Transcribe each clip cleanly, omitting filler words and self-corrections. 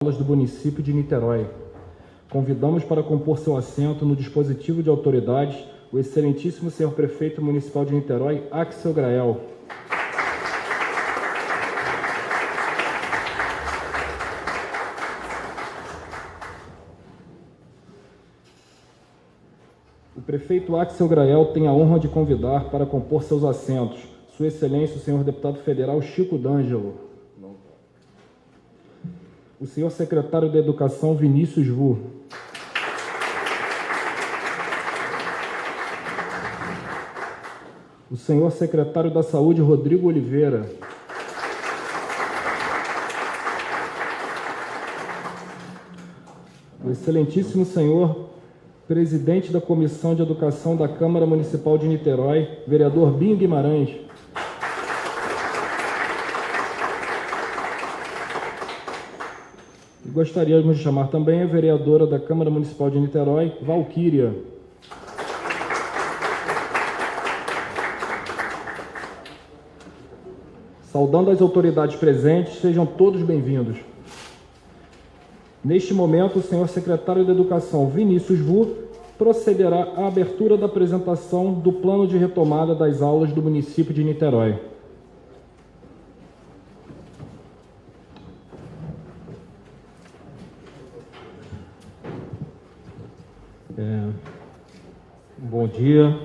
aulas do município de Niterói. Convidamos para compor seu assento no dispositivo de autoridades o excelentíssimo senhor prefeito municipal de Niterói, Axel Grael. O prefeito Axel Grael tem a honra de convidar para compor seus assentos Sua Excelência o senhor deputado federal Chico D'Angelo. O senhor secretário da Educação Vinícius Vu. O senhor secretário da Saúde Rodrigo Oliveira. O excelentíssimo senhor presidente da Comissão de Educação da Câmara Municipal de Niterói, vereador Binho Guimarães. E gostaríamos de chamar também a vereadora da Câmara Municipal de Niterói, Valquíria. Saudando as autoridades presentes, sejam todos bem-vindos. Neste momento, o senhor secretário da Educação, Vinícius Vu, procederá à abertura da apresentação do plano de retomada das aulas do município de Niterói. Bom dia,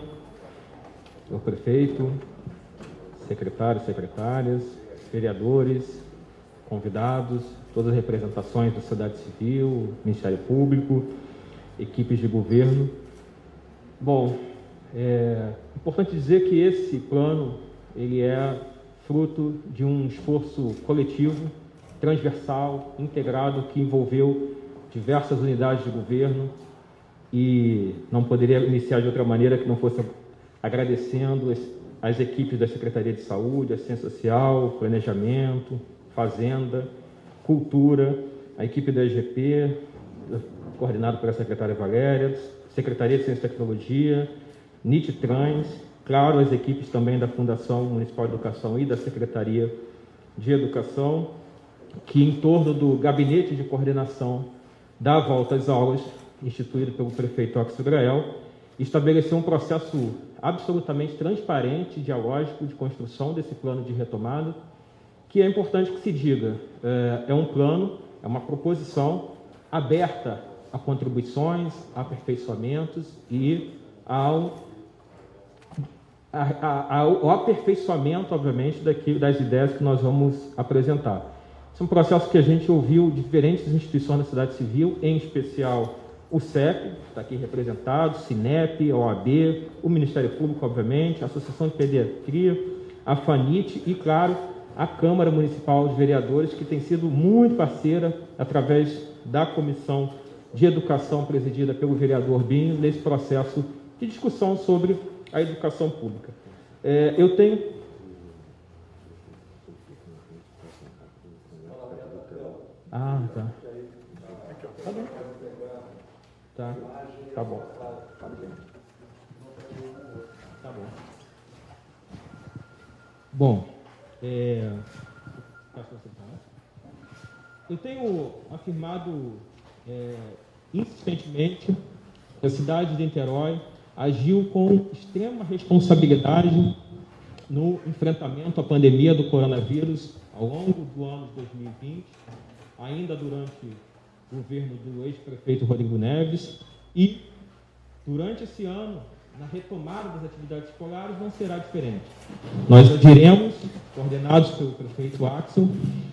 senhor prefeito, secretários, secretárias, vereadores, convidados, todas as representações da sociedade civil, Ministério Público, equipes de governo. Bom, é importante dizer que esse plano ele é fruto de um esforço coletivo, transversal, integrado, que envolveu diversas unidades de governo, e não poderia iniciar de outra maneira que não fosse agradecendo as equipes da Secretaria de Saúde, Assistência Social, Planejamento, Fazenda, Cultura, a equipe da EGP, coordenada pela secretária Valéria, Secretaria de Ciência e Tecnologia, NIT-Trans, claro, as equipes também da Fundação Municipal de Educação e da Secretaria de Educação, que em torno do Gabinete de Coordenação da Volta às Aulas, instituído pelo prefeito Axel Grael, estabeleceu um processo absolutamente transparente e dialógico de construção desse plano de retomada, que é importante que se diga, é um plano, é uma proposição aberta a contribuições, a aperfeiçoamentos e ao aperfeiçoamento, obviamente, das ideias que nós vamos apresentar. Esse é um processo que a gente ouviu de diferentes instituições da sociedade civil, em especial o CEP, está aqui representado, Cinep, a OAB, o Ministério Público, obviamente, a Associação de Pediatria, a FANIT e, claro, a Câmara Municipal de Vereadores, que tem sido muito parceira através da Comissão de Educação presidida pelo vereador Binho, nesse processo de discussão sobre a educação pública. Eu tenho... Ah, tá. Tá bom. Tá bom. Tá bom. Bom, eu tenho afirmado insistentemente que a cidade de Niterói agiu com extrema responsabilidade no enfrentamento à pandemia do coronavírus ao longo do ano de 2020, ainda durante o governo do ex-prefeito Rodrigo Neves, e durante esse ano, na retomada das atividades escolares, não será diferente. Nós agiremos, coordenados pelo prefeito Axel,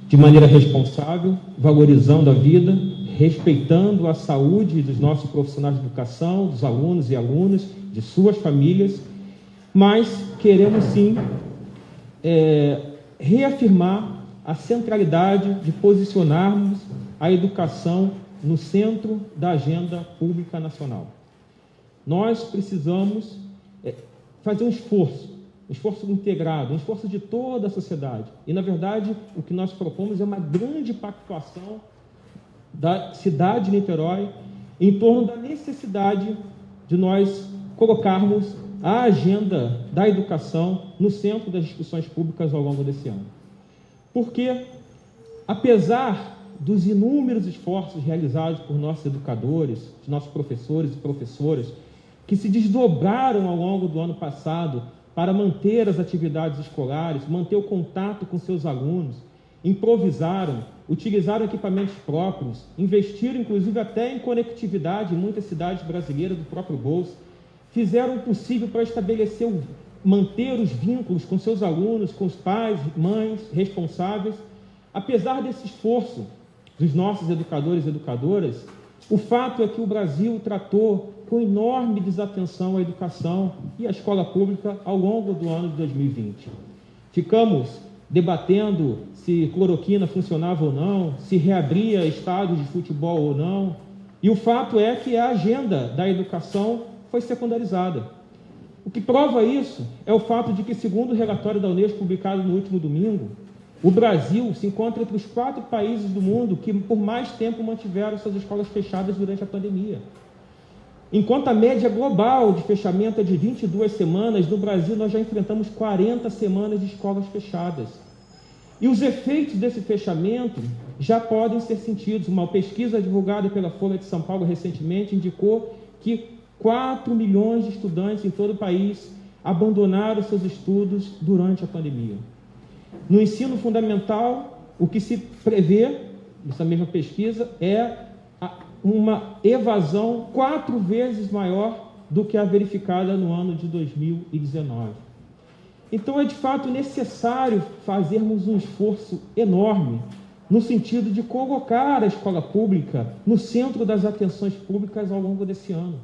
de maneira responsável, valorizando a vida, respeitando a saúde dos nossos profissionais de educação, dos alunos e alunas, de suas famílias, mas queremos sim reafirmar a centralidade de posicionarmos a educação no centro da agenda pública nacional. Nós precisamos fazer um esforço integrado, um esforço de toda a sociedade. E, na verdade, o que nós propomos é uma grande pactuação da cidade de Niterói em torno da necessidade de nós colocarmos a agenda da educação no centro das discussões públicas ao longo desse ano. Porque, apesar dos inúmeros esforços realizados por nossos educadores, nossos professores e professoras, que se desdobraram ao longo do ano passado para manter as atividades escolares, manter o contato com seus alunos, improvisaram, utilizaram equipamentos próprios, investiram inclusive até em conectividade em muitas cidades brasileiras do próprio bolso, fizeram o possível para manter os vínculos com seus alunos, com os pais, mães, responsáveis. Apesar desse esforço dos nossos educadores e educadoras, o fato é que o Brasil tratou com enorme desatenção a educação e a escola pública ao longo do ano de 2020. Ficamos debatendo se cloroquina funcionava ou não, se reabria estádios de futebol ou não, e o fato é que a agenda da educação foi secundarizada. O que prova isso é o fato de que, segundo o relatório da Unesco publicado no último domingo, o Brasil se encontra entre os 4 países do mundo que por mais tempo mantiveram suas escolas fechadas durante a pandemia. Enquanto a média global de fechamento é de 22 semanas, no Brasil nós já enfrentamos 40 semanas de escolas fechadas. E os efeitos desse fechamento já podem ser sentidos. Uma pesquisa divulgada pela Folha de São Paulo recentemente indicou que 4 milhões de estudantes em todo o país abandonaram seus estudos durante a pandemia. No ensino fundamental, o que se prevê, nessa mesma pesquisa, é uma evasão 4 vezes maior do que a verificada no ano de 2019. Então, é de fato necessário fazermos um esforço enorme no sentido de colocar a escola pública no centro das atenções públicas ao longo desse ano.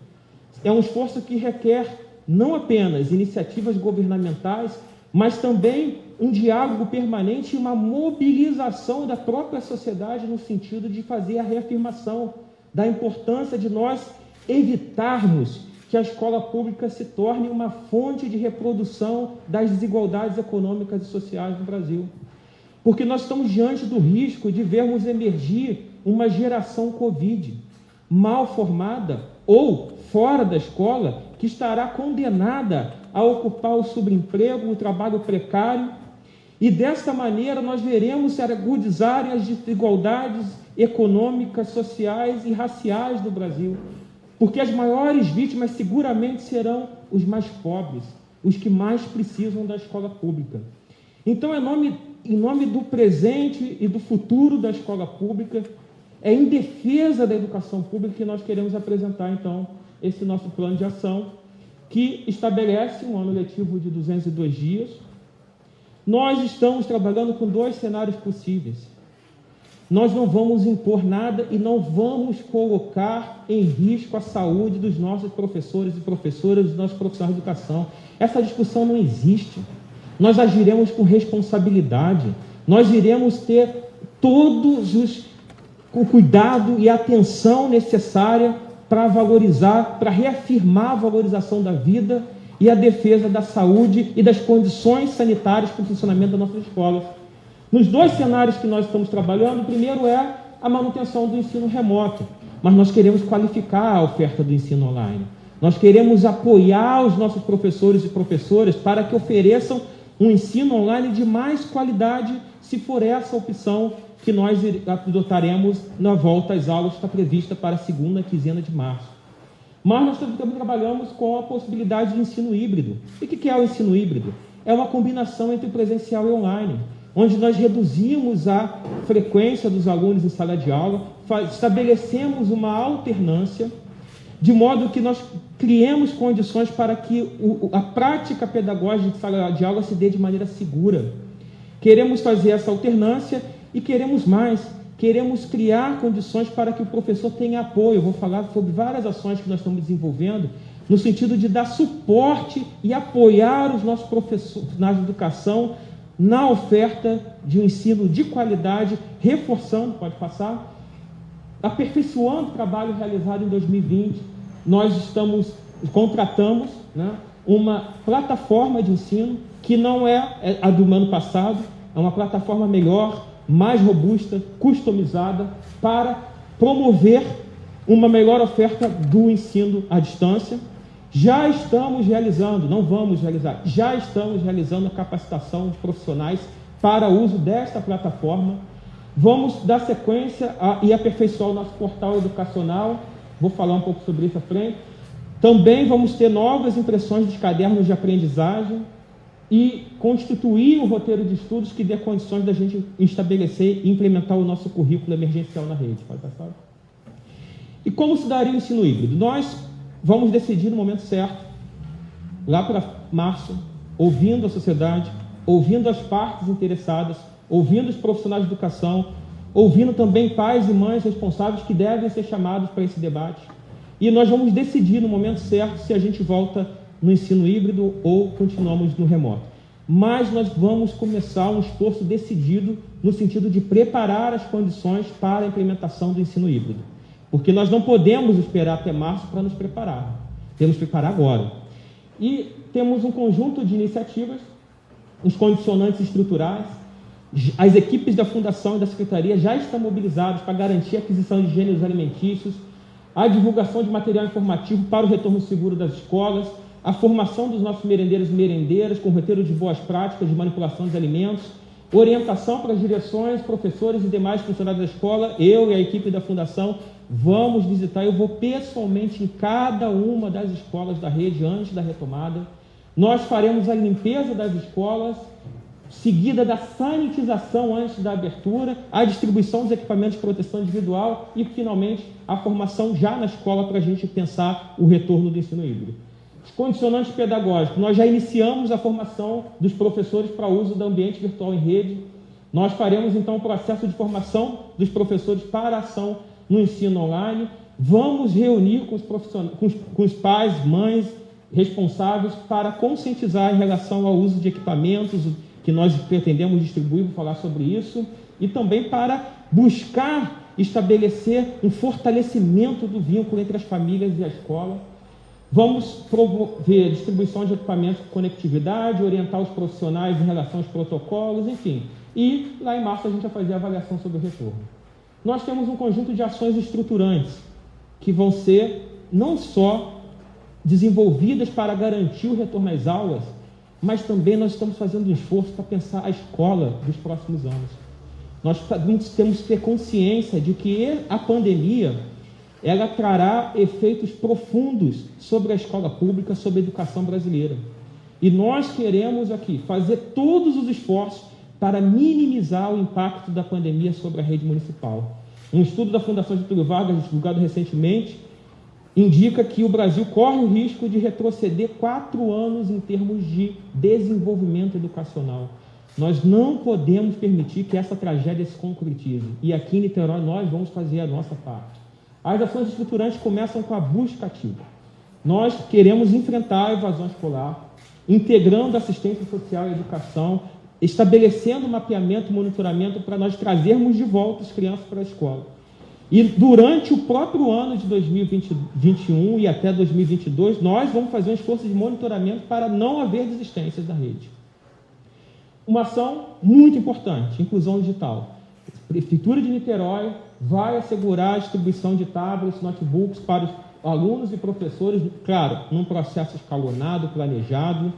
É um esforço que requer não apenas iniciativas governamentais, mas também um diálogo permanente e uma mobilização da própria sociedade no sentido de fazer a reafirmação da importância de nós evitarmos que a escola pública se torne uma fonte de reprodução das desigualdades econômicas e sociais no Brasil. Porque nós estamos diante do risco de vermos emergir uma geração Covid mal formada ou fora da escola, que estará condenada a ocupar o subemprego, o trabalho precário, e desta maneira nós veremos se agudizarem as desigualdades econômicas, sociais e raciais do Brasil, porque as maiores vítimas seguramente serão os mais pobres, os que mais precisam da escola pública. Então, em nome do presente e do futuro da escola pública, é em defesa da educação pública que nós queremos apresentar, então, esse nosso plano de ação, que estabelece um ano letivo de 202 dias. Nós estamos trabalhando com 2 cenários possíveis. Nós não vamos impor nada e não vamos colocar em risco a saúde dos nossos professores e professoras, dos nossos profissionais de educação. Essa discussão não existe. Nós agiremos com responsabilidade. Nós iremos ter o cuidado e a atenção necessária para valorizar, para reafirmar a valorização da vida e a defesa da saúde e das condições sanitárias para o funcionamento das nossas escolas. Nos 2 cenários que nós estamos trabalhando, o primeiro é a manutenção do ensino remoto, mas nós queremos qualificar a oferta do ensino online. Nós queremos apoiar os nossos professores e professoras para que ofereçam um ensino online de mais qualidade, se for essa a opção que nós adotaremos na volta às aulas que está prevista para a segunda quinzena de março. Mas nós também trabalhamos com a possibilidade de ensino híbrido. E o que é o ensino híbrido? É uma combinação entre presencial e online, onde nós reduzimos a frequência dos alunos em sala de aula, estabelecemos uma alternância, de modo que nós criemos condições para que a prática pedagógica de sala de aula se dê de maneira segura. Queremos fazer essa alternância e queremos mais. Queremos criar condições para que o professor tenha apoio. Eu vou falar sobre várias ações que nós estamos desenvolvendo no sentido de dar suporte e apoiar os nossos professores na educação na oferta de um ensino de qualidade, reforçando, pode passar, aperfeiçoando o trabalho realizado em 2020. Nós contratamos uma plataforma de ensino que não é a do ano passado, é uma plataforma melhor, mais robusta, customizada, para promover uma melhor oferta do ensino à distância. Já estamos realizando, não vamos realizar, já estamos realizando a capacitação de profissionais para o uso desta plataforma Vamos dar sequência e aperfeiçoar o nosso portal educacional. Vou falar um pouco sobre isso à frente. Também vamos ter novas impressões dos cadernos de aprendizagem e constituir um roteiro de estudos que dê condições da gente estabelecer e implementar o nosso currículo emergencial na rede. Pode passar? E como se daria o ensino híbrido? Nós vamos decidir no momento certo, lá para março, ouvindo a sociedade, ouvindo as partes interessadas, ouvindo os profissionais de educação, ouvindo também pais e mães responsáveis que devem ser chamados para esse debate. E nós vamos decidir no momento certo se a gente volta no ensino híbrido ou continuamos no remoto. Mas nós vamos começar um esforço decidido no sentido de preparar as condições para a implementação do ensino híbrido. Porque nós não podemos esperar até março para nos preparar. Temos que preparar agora. E temos um conjunto de iniciativas, os condicionantes estruturais. As equipes da Fundação e da Secretaria já estão mobilizadas para garantir a aquisição de gêneros alimentícios, a divulgação de material informativo para o retorno seguro das escolas, a formação dos nossos merendeiros e merendeiras com roteiro de boas práticas de manipulação de alimentos, orientação para as direções, professores e demais funcionários da escola. Eu e a equipe da Fundação vamos visitar, eu vou pessoalmente em cada uma das escolas da rede antes da retomada. Nós faremos a limpeza das escolas, seguida da sanitização antes da abertura, a distribuição dos equipamentos de proteção individual e, finalmente, a formação já na escola para a gente pensar o retorno do ensino híbrido. Os condicionantes pedagógicos, nós já iniciamos a formação dos professores para uso do ambiente virtual em rede. Nós faremos, então, o processo de formação dos professores para a ação no ensino online. Vamos reunir com os pais, mães responsáveis para conscientizar em relação ao uso de equipamentos que nós pretendemos distribuir, vou falar sobre isso, e também para buscar estabelecer um fortalecimento do vínculo entre as famílias e a escola. Vamos promover a distribuição de equipamentos com conectividade, orientar os profissionais em relação aos protocolos, enfim. E lá em março a gente vai fazer a avaliação sobre o retorno. Nós temos um conjunto de ações estruturantes que vão ser não só desenvolvidas para garantir o retorno às aulas, mas também nós estamos fazendo um esforço para pensar a escola dos próximos anos. Nós temos que ter consciência de que a pandemia ela trará efeitos profundos sobre a escola pública, sobre a educação brasileira. E nós queremos aqui fazer todos os esforços para minimizar o impacto da pandemia sobre a rede municipal. Um estudo da Fundação Getúlio Vargas, divulgado recentemente, indica que o Brasil corre o risco de retroceder 4 anos em termos de desenvolvimento educacional. Nós não podemos permitir que essa tragédia se concretize. E aqui em Niterói nós vamos fazer a nossa parte. As ações estruturantes começam com a busca ativa. Nós queremos enfrentar a evasão escolar, integrando assistência social e educação, estabelecendo mapeamento e monitoramento para nós trazermos de volta as crianças para a escola. E durante o próprio ano de 2021 e até 2022, nós vamos fazer um esforço de monitoramento para não haver desistências da rede. Uma ação muito importante, inclusão digital. A Prefeitura de Niterói vai assegurar a distribuição de tablets, notebooks para os alunos e professores, claro, num processo escalonado, planejado,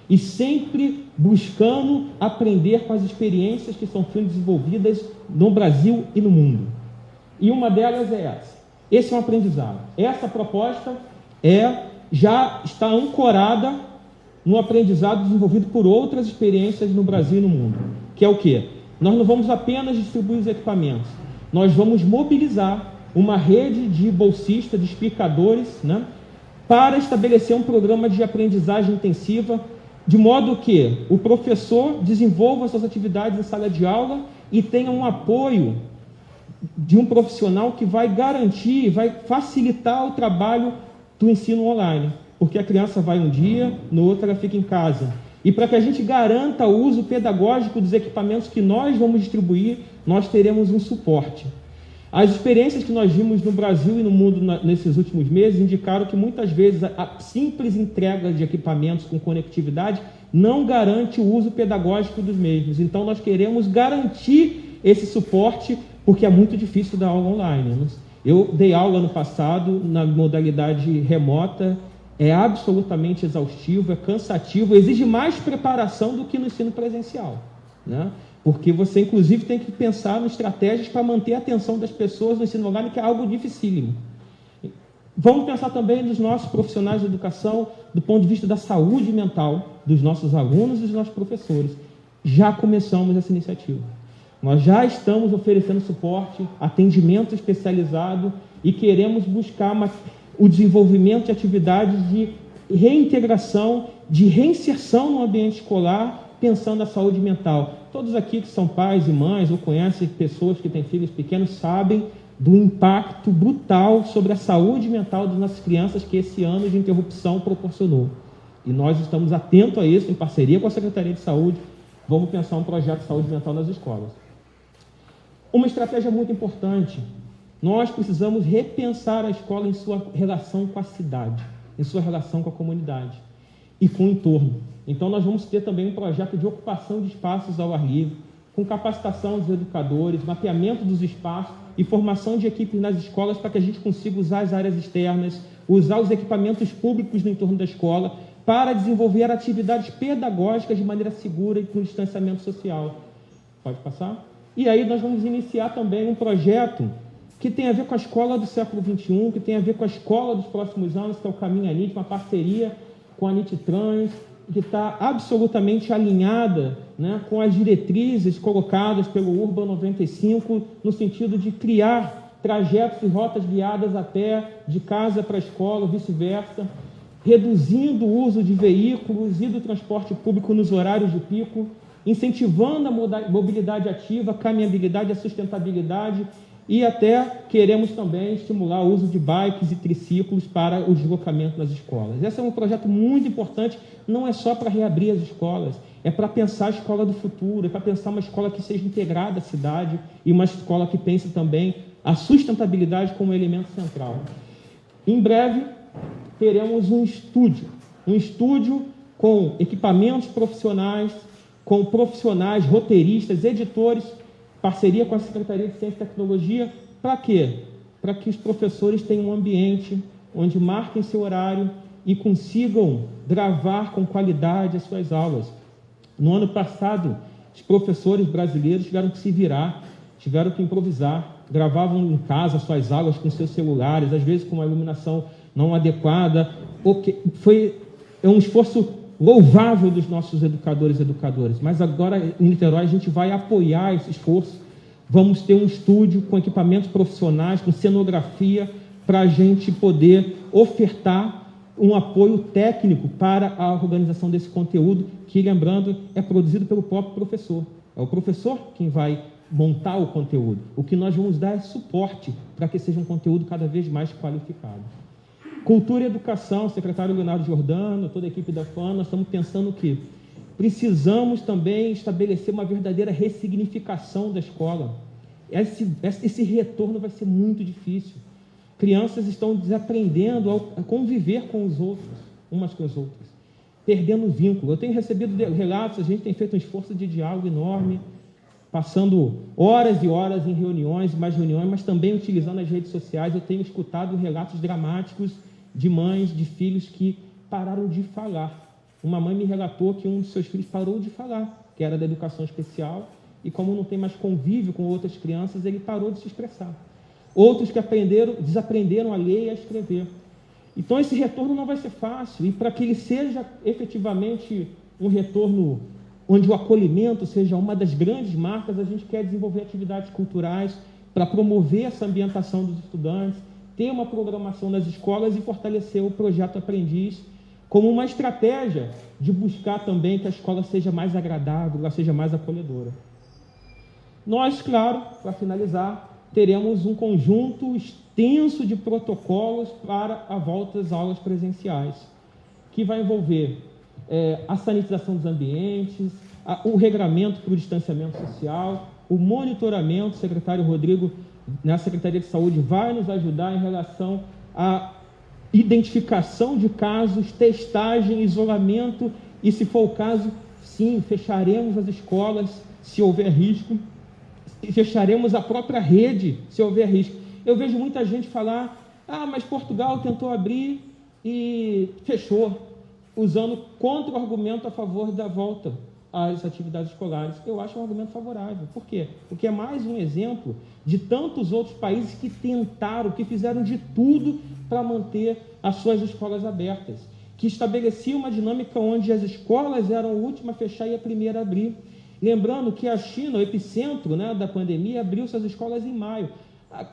e sempre buscando aprender com as experiências que estão sendo desenvolvidas no Brasil e no mundo. E uma delas é essa. Esse é um aprendizado. Essa proposta já está ancorada no aprendizado desenvolvido por outras experiências no Brasil e no mundo. Que é o quê? Nós não vamos apenas distribuir os equipamentos. Nós vamos mobilizar uma rede de bolsistas, de explicadores, né, para estabelecer um programa de aprendizagem intensiva, de modo que o professor desenvolva suas atividades em sala de aula e tenha um apoio de um profissional que vai garantir, vai facilitar o trabalho do ensino online, porque a criança vai um dia, no outro ela fica em casa. E para que a gente garanta o uso pedagógico dos equipamentos que nós vamos distribuir, nós teremos um suporte. As experiências que nós vimos no Brasil e no mundo nesses últimos meses indicaram que muitas vezes a simples entrega de equipamentos com conectividade não garante o uso pedagógico dos mesmos. Então nós queremos garantir esse suporte, porque é muito difícil dar aula online. Eu dei aula no passado na modalidade remota, é absolutamente exaustivo, é cansativo, exige mais preparação do que no ensino presencial, né? porque você, inclusive, tem que pensar em estratégias para manter a atenção das pessoas no ensino online, que é algo dificílimo. Vamos pensar também nos nossos profissionais de educação, do ponto de vista da saúde mental dos nossos alunos e dos nossos professores. Já começamos essa iniciativa. Nós já estamos oferecendo suporte, atendimento especializado e queremos buscar o desenvolvimento de atividades de reintegração, de reinserção no ambiente escolar, pensando na saúde mental. Todos aqui que são pais e mães ou conhecem pessoas que têm filhos pequenos sabem do impacto brutal sobre a saúde mental das nossas crianças que esse ano de interrupção proporcionou. E nós estamos atentos a isso, em parceria com a Secretaria de Saúde, vamos pensar um projeto de saúde mental nas escolas. Uma estratégia muito importante, nós precisamos repensar a escola em sua relação com a cidade, em sua relação com a comunidade e com o entorno. Então, nós vamos ter também um projeto de ocupação de espaços ao ar livre, com capacitação dos educadores, mapeamento dos espaços e formação de equipes nas escolas para que a gente consiga usar as áreas externas, usar os equipamentos públicos no entorno da escola para desenvolver atividades pedagógicas de maneira segura e com distanciamento social. Pode passar? E aí nós vamos iniciar também um projeto que tem a ver com a escola do século XXI, que tem a ver com a escola dos próximos anos, que é o Caminho ANIT, uma parceria com a ANIT Trans, que está absolutamente alinhada, né, com as diretrizes colocadas pelo Urban 95, no sentido de criar trajetos e rotas guiadas a pé, de casa para a escola, vice-versa, reduzindo o uso de veículos e do transporte público nos horários de pico, incentivando a mobilidade ativa, a caminhabilidade, a sustentabilidade, e até queremos também estimular o uso de bikes e triciclos para o deslocamento nas escolas. Esse é um projeto muito importante, não é só para reabrir as escolas, é para pensar a escola do futuro, é para pensar uma escola que seja integrada à cidade e uma escola que pense também a sustentabilidade como elemento central. Em breve, teremos um estúdio com equipamentos profissionais, com profissionais, roteiristas, editores, parceria com a Secretaria de Ciência e Tecnologia, para quê? Para que os professores tenham um ambiente onde marquem seu horário e consigam gravar com qualidade as suas aulas. No ano passado, os professores brasileiros tiveram que se virar, tiveram que improvisar, gravavam em casa suas aulas com seus celulares, às vezes com uma iluminação não adequada. É um esforço louvável dos nossos educadores e educadoras, mas agora em Niterói a gente vai apoiar esse esforço, vamos ter um estúdio com equipamentos profissionais, com cenografia, para a gente poder ofertar um apoio técnico para a organização desse conteúdo, que, lembrando, é produzido pelo próprio professor. É o professor quem vai montar o conteúdo. O que nós vamos dar é suporte para que seja um conteúdo cada vez mais qualificado. Cultura e educação, secretário Leonardo Giordano, toda a equipe da FAN, nós estamos pensando que precisamos também estabelecer uma verdadeira ressignificação da escola. Esse retorno vai ser muito difícil. Crianças estão desaprendendo a conviver com os outros, umas com as outras, perdendo o vínculo. Eu tenho recebido relatos, a gente tem feito um esforço de diálogo enorme, passando horas e horas em reuniões, mais reuniões, mas também utilizando as redes sociais. Eu tenho escutado relatos dramáticos de mães, de filhos que pararam de falar. Uma mãe me relatou que um dos seus filhos parou de falar, que era da educação especial, e como não tem mais convívio com outras crianças, ele parou de se expressar. Outros que desaprenderam a ler e a escrever. Então, esse retorno não vai ser fácil, e para que ele seja efetivamente um retorno onde o acolhimento seja uma das grandes marcas, a gente quer desenvolver atividades culturais para promover essa ambientação dos estudantes, ter uma programação nas escolas e fortalecer o projeto Aprendiz como uma estratégia de buscar também que a escola seja mais agradável, ela seja mais acolhedora. Nós, claro, para finalizar, teremos um conjunto extenso de protocolos para a volta às aulas presenciais, que vai envolver a sanitização dos ambientes, o regramento para o distanciamento social, o monitoramento. O secretário Rodrigo, na Secretaria de Saúde, vai nos ajudar em relação à identificação de casos, testagem, isolamento, e, se for o caso, sim, fecharemos as escolas se houver risco, e fecharemos a própria rede se houver risco. Eu vejo muita gente falar, mas Portugal tentou abrir e fechou, usando contra-argumento a favor da volta. às atividades escolares. Eu acho um argumento favorável. Por quê? Porque é mais um exemplo de tantos outros países que tentaram, que fizeram de tudo para manter as suas escolas abertas, que estabeleciam uma dinâmica onde as escolas eram a última a fechar e a primeira a abrir. Lembrando que a China, o epicentro, né, da pandemia, abriu suas escolas em maio.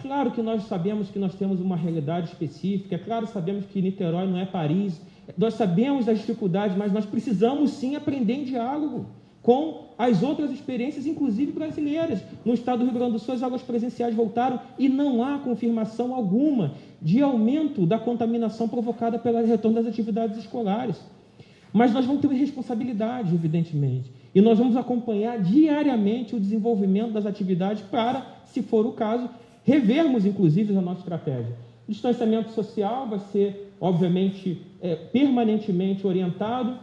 Claro que nós sabemos que nós temos uma realidade específica, é claro que sabemos que Niterói não é Paris, nós sabemos das dificuldades, mas nós precisamos sim aprender em diálogo com as outras experiências, inclusive brasileiras. No estado do Rio Grande do Sul, as aulas presenciais voltaram e não há confirmação alguma de aumento da contaminação provocada pelo retorno das atividades escolares. Mas nós vamos ter responsabilidade, evidentemente, e nós vamos acompanhar diariamente o desenvolvimento das atividades para, se for o caso, revermos, inclusive, a nossa estratégia. O distanciamento social vai ser, obviamente, permanentemente orientado,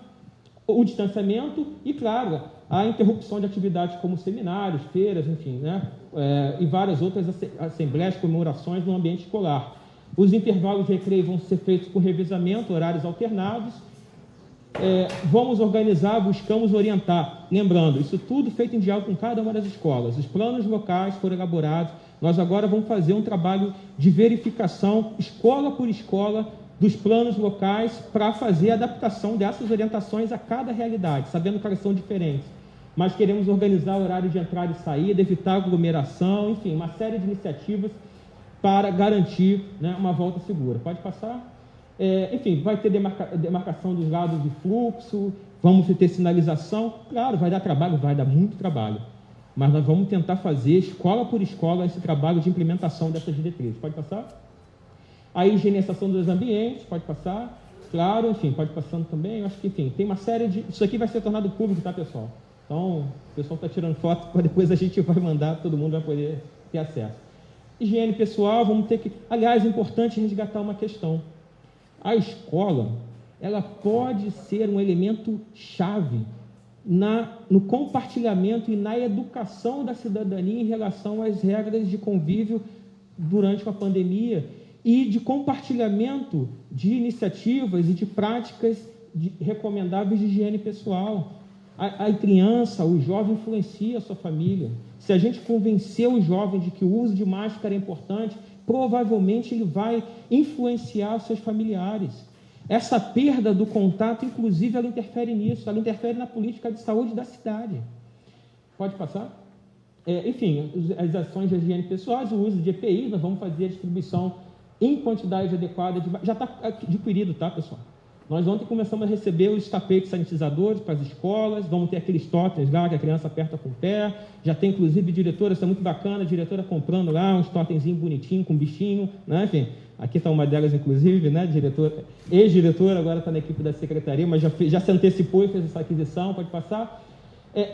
o distanciamento e, claro, a interrupção de atividades como seminários, feiras, enfim, né, e várias outras assembleias, comemorações no ambiente escolar. Os intervalos de recreio vão ser feitos com revezamento, horários alternados. Vamos organizar, buscamos orientar. Lembrando, isso tudo feito em diálogo com cada uma das escolas. Os planos locais foram elaborados. Nós agora vamos fazer um trabalho de verificação, escola por escola, dos planos locais para fazer a adaptação dessas orientações a cada realidade, sabendo que elas são diferentes. Mas queremos organizar o horário de entrada e saída, evitar aglomeração, enfim, uma série de iniciativas para garantir, né, uma volta segura. Pode passar? Enfim, vai ter demarcação dos lados de fluxo, vamos ter sinalização. Claro, vai dar trabalho, vai dar muito trabalho. Mas nós vamos tentar fazer, escola por escola, esse trabalho de implementação dessas diretrizes. Pode passar? A higienização dos ambientes, pode passar. Claro, enfim, pode passando também. Eu acho que, enfim, tem uma série de... Isso aqui vai ser tornado público, tá, pessoal? Então, o pessoal está tirando foto, depois a gente vai mandar, todo mundo vai poder ter acesso. Higiene pessoal, vamos ter que... Aliás, é importante resgatar uma questão. A escola, ela pode ser um elemento chave no compartilhamento e na educação da cidadania em relação às regras de convívio durante uma pandemia e de compartilhamento de iniciativas e de práticas recomendáveis de higiene pessoal. A criança, o jovem influencia a sua família. Se a gente convencer o jovem de que o uso de máscara é importante, provavelmente ele vai influenciar os seus familiares. Essa perda do contato, inclusive, ela interfere nisso, ela interfere na política de saúde da cidade. Pode passar? Enfim, as ações de higiene pessoais, o uso de EPI, nós vamos fazer a distribuição em quantidade adequada, já está adquirido, tá, pessoal? Nós ontem começamos a receber os tapetes sanitizadores para as escolas, vamos ter aqueles totens lá que a criança aperta com o pé, já tem inclusive diretora, isso é muito bacana, a diretora comprando lá uns totemzinhos bonitinhos, com bichinho, né? Enfim, aqui está uma delas inclusive, né, ex-diretora, agora está na equipe da secretaria, mas já se antecipou e fez essa aquisição, pode passar.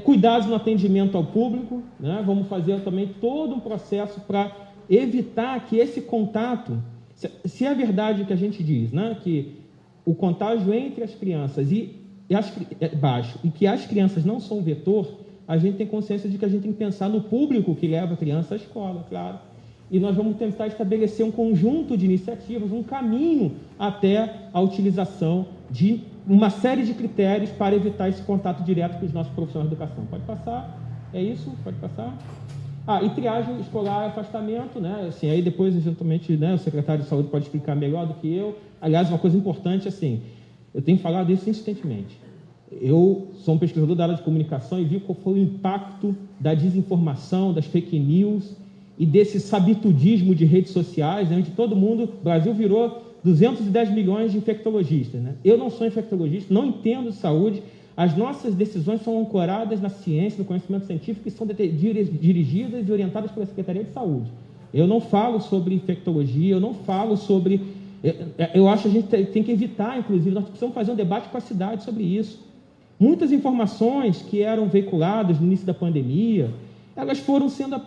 Cuidados no atendimento ao público, né? Vamos fazer também todo um processo para evitar que esse contato, se é verdade o que a gente diz, né, que o contágio entre as crianças é baixo e que as crianças não são vetor, a gente tem consciência de que a gente tem que pensar no público que leva a criança à escola, claro. E nós vamos tentar estabelecer um conjunto de iniciativas, um caminho até a utilização de uma série de critérios para evitar esse contato direto com os nossos profissionais de educação. Pode passar? É isso? Pode passar? E triagem escolar, afastamento, né? Assim, aí depois, eventualmente, né, o secretário de saúde pode explicar melhor do que eu. Aliás, uma coisa importante, assim, eu tenho falado isso insistentemente. Eu sou um pesquisador da área de comunicação e vi qual foi o impacto da desinformação, das fake news e desse sabitudismo de redes sociais, né, onde todo mundo, o Brasil virou 210 milhões de infectologistas, né? Eu não sou infectologista, não entendo de saúde. As nossas decisões são ancoradas na ciência, no conhecimento científico e são dirigidas e orientadas pela Secretaria de Saúde. Eu não falo sobre infectologia, eu não falo sobre... Eu acho que a gente tem que evitar, inclusive, nós precisamos fazer um debate com a cidade sobre isso. Muitas informações que eram veiculadas no início da pandemia, elas foram sendo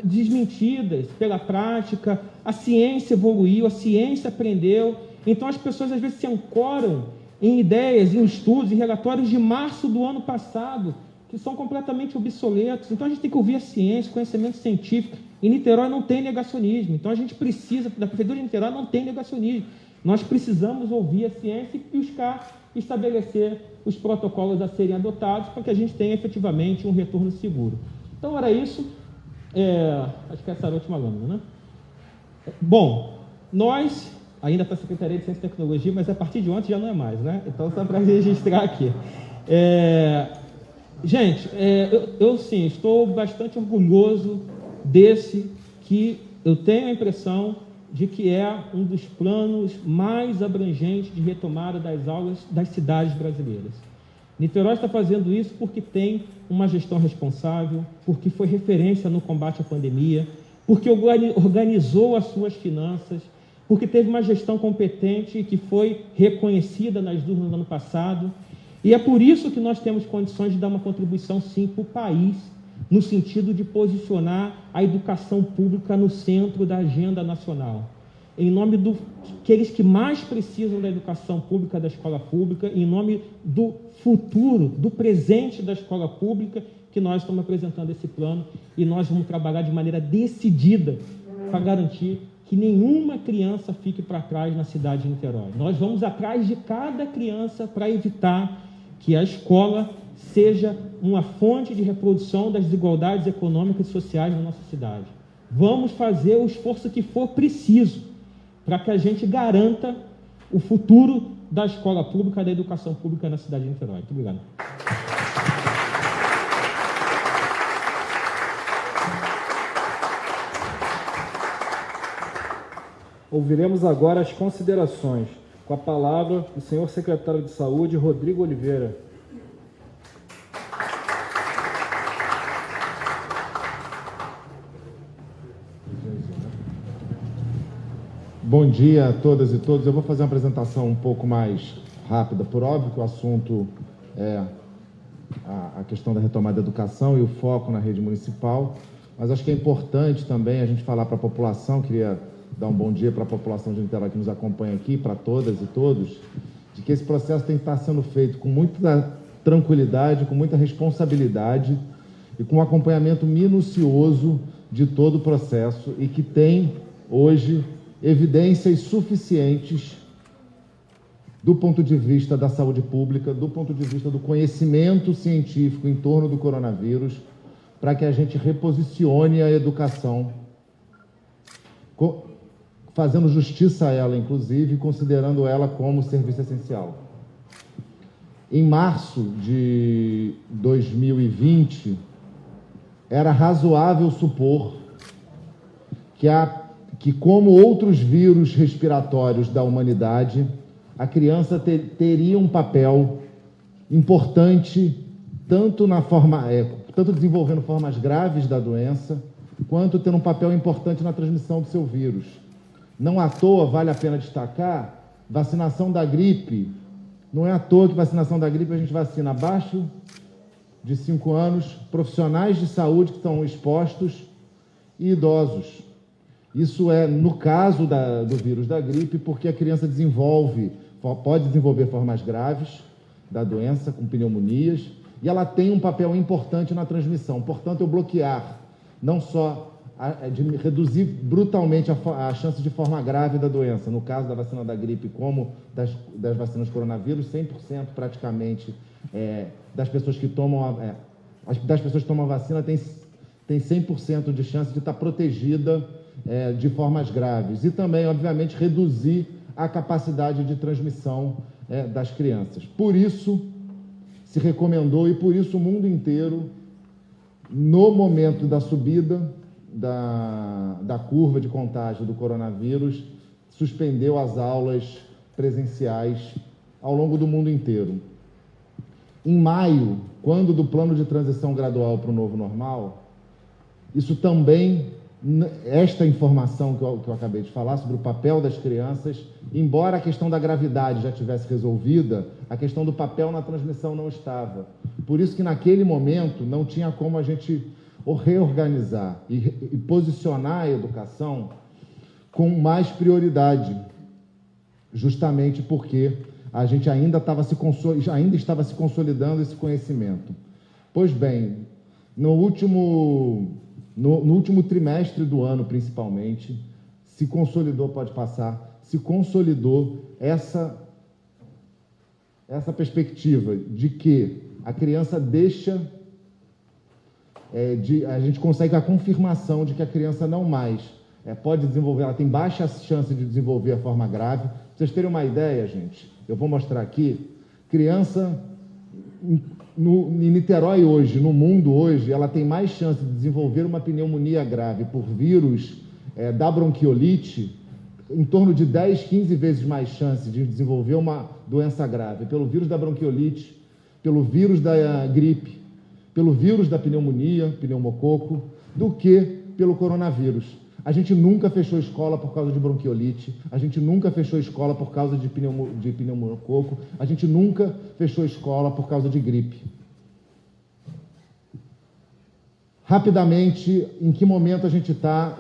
desmentidas pela prática, a ciência evoluiu, a ciência aprendeu, então as pessoas às vezes se ancoram em ideias, em estudos, em relatórios de março do ano passado, que são completamente obsoletos. Então a gente tem que ouvir a ciência, o conhecimento científico. Em Niterói não tem negacionismo, então a gente precisa, da Prefeitura de Niterói não tem negacionismo. Nós precisamos ouvir a ciência e buscar estabelecer os protocolos a serem adotados para que a gente tenha efetivamente um retorno seguro. Então, era isso. Acho que essa era a última lâmina, né? Bom, nós, ainda para a Secretaria de Ciência e Tecnologia, mas a partir de ontem já não é mais, né? Então, só para registrar aqui. Gente, eu sim, estou bastante orgulhoso desse, que eu tenho a impressão de que é um dos planos mais abrangentes de retomada das aulas das cidades brasileiras. Niterói está fazendo isso porque tem uma gestão responsável, porque foi referência no combate à pandemia, porque organizou as suas finanças, porque teve uma gestão competente que foi reconhecida nas urnas no ano passado. E é por isso que nós temos condições de dar uma contribuição, sim, para o país, no sentido de posicionar a educação pública no centro da agenda nacional, em nome daqueles que mais precisam da educação pública, da escola pública, em nome do futuro, do presente da escola pública, que nós estamos apresentando esse plano, e nós vamos trabalhar de maneira decidida para garantir que nenhuma criança fique para trás na cidade de Niterói. Nós vamos atrás de cada criança para evitar que a escola seja uma fonte de reprodução das desigualdades econômicas e sociais na nossa cidade. Vamos fazer o esforço que for preciso para que a gente garanta o futuro da escola pública, da educação pública na cidade de Niterói. Muito obrigado. Ouviremos agora as considerações. Com a palavra, o senhor secretário de Saúde, Rodrigo Oliveira. Bom dia a todas e todos. Eu vou fazer uma apresentação um pouco mais rápida, por óbvio que o assunto é a questão da retomada da educação e o foco na rede municipal, mas acho que é importante também a gente falar para a população, queria dar um bom dia para a população de Niterói que nos acompanha aqui, para todas e todos, de que esse processo tem que estar sendo feito com muita tranquilidade, com muita responsabilidade e com um acompanhamento minucioso de todo o processo e que tem hoje evidências suficientes do ponto de vista da saúde pública, do ponto de vista do conhecimento científico em torno do coronavírus, para que a gente reposicione a educação, fazendo justiça a ela, inclusive, considerando ela como serviço essencial. Em março de 2020, era razoável supor que como outros vírus respiratórios da humanidade, a criança teria um papel importante tanto desenvolvendo formas graves da doença, quanto tendo um papel importante na transmissão do seu vírus. Não à toa, vale a pena destacar, vacinação da gripe. Não é à toa que vacinação da gripe a gente vacina abaixo de 5 anos, profissionais de saúde que estão expostos e idosos. Isso é no caso do vírus da gripe, porque a criança pode desenvolver formas graves da doença, com pneumonias, e ela tem um papel importante na transmissão. Portanto, eu bloquear, não só de reduzir brutalmente a chance de forma grave da doença, no caso da vacina da gripe, como das vacinas coronavírus, 100% praticamente das pessoas que tomam a vacina tem 100% de chance de estar protegida de formas graves. E também, obviamente, reduzir a capacidade de transmissão das crianças. Por isso, se recomendou, e por isso o mundo inteiro, no momento da subida da curva de contágio do coronavírus, suspendeu as aulas presenciais ao longo do mundo inteiro. Em maio, quando do plano de transição gradual para o novo normal, isso também, esta informação que eu acabei de falar sobre o papel das crianças, embora a questão da gravidade já tivesse resolvida, a questão do papel na transmissão não estava. Por isso que naquele momento não tinha como a gente reorganizar e posicionar a educação com mais prioridade, justamente porque a gente ainda estava se consolidando esse conhecimento. Pois bem, no último trimestre do ano, principalmente, se consolidou essa essa perspectiva de que a criança a gente consegue a confirmação de que a criança não mais pode desenvolver, ela tem baixa chance de desenvolver a forma grave. Pra vocês terem uma ideia, gente, eu vou mostrar aqui, criança em Niterói hoje, no mundo hoje, ela tem mais chance de desenvolver uma pneumonia grave por vírus da bronquiolite, em torno de 10, 15 vezes mais chance de desenvolver uma doença grave pelo vírus da bronquiolite, pelo vírus da gripe, pelo vírus da pneumonia, pneumococo, do que pelo coronavírus. A gente nunca fechou escola por causa de bronquiolite, a gente nunca fechou escola por causa de pneumococo, a gente nunca fechou escola por causa de gripe. Rapidamente, em que momento a gente está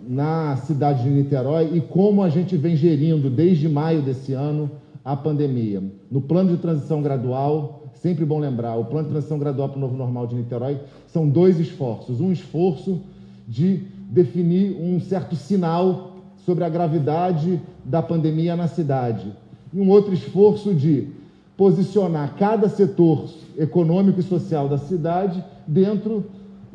na cidade de Niterói e como a gente vem gerindo desde maio desse ano a pandemia. No plano de transição gradual, sempre bom lembrar, o plano de transição gradual para o novo normal de Niterói são 2 esforços. Um esforço de definir um certo sinal sobre a gravidade da pandemia na cidade. E um outro esforço de posicionar cada setor econômico e social da cidade dentro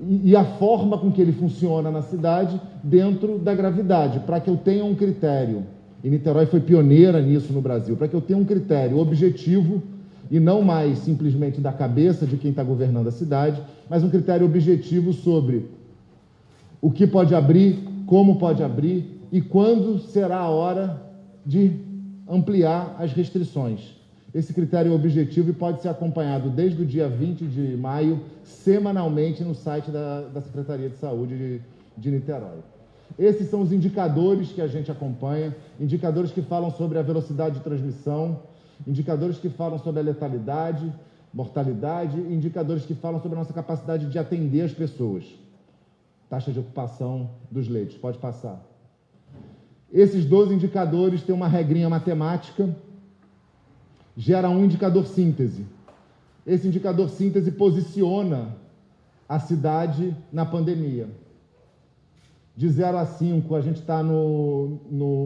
e a forma com que ele funciona na cidade dentro da gravidade, para que eu tenha um critério, e Niterói foi pioneira nisso no Brasil, para que eu tenha um critério objetivo e não mais simplesmente da cabeça de quem está governando a cidade, mas um critério objetivo sobre o que pode abrir, como pode abrir e quando será a hora de ampliar as restrições. Esse critério objetivo pode ser acompanhado desde o dia 20 de maio, semanalmente, no site da Secretaria de Saúde de Niterói. Esses são os indicadores que a gente acompanha, indicadores que falam sobre a velocidade de transmissão, indicadores que falam sobre a letalidade, mortalidade, indicadores que falam sobre a nossa capacidade de atender as pessoas. Taxa de ocupação dos leitos, pode passar. Esses 12 indicadores têm uma regrinha matemática, gera um indicador síntese. Esse indicador síntese posiciona a cidade na pandemia. De 0 a 5, a gente está no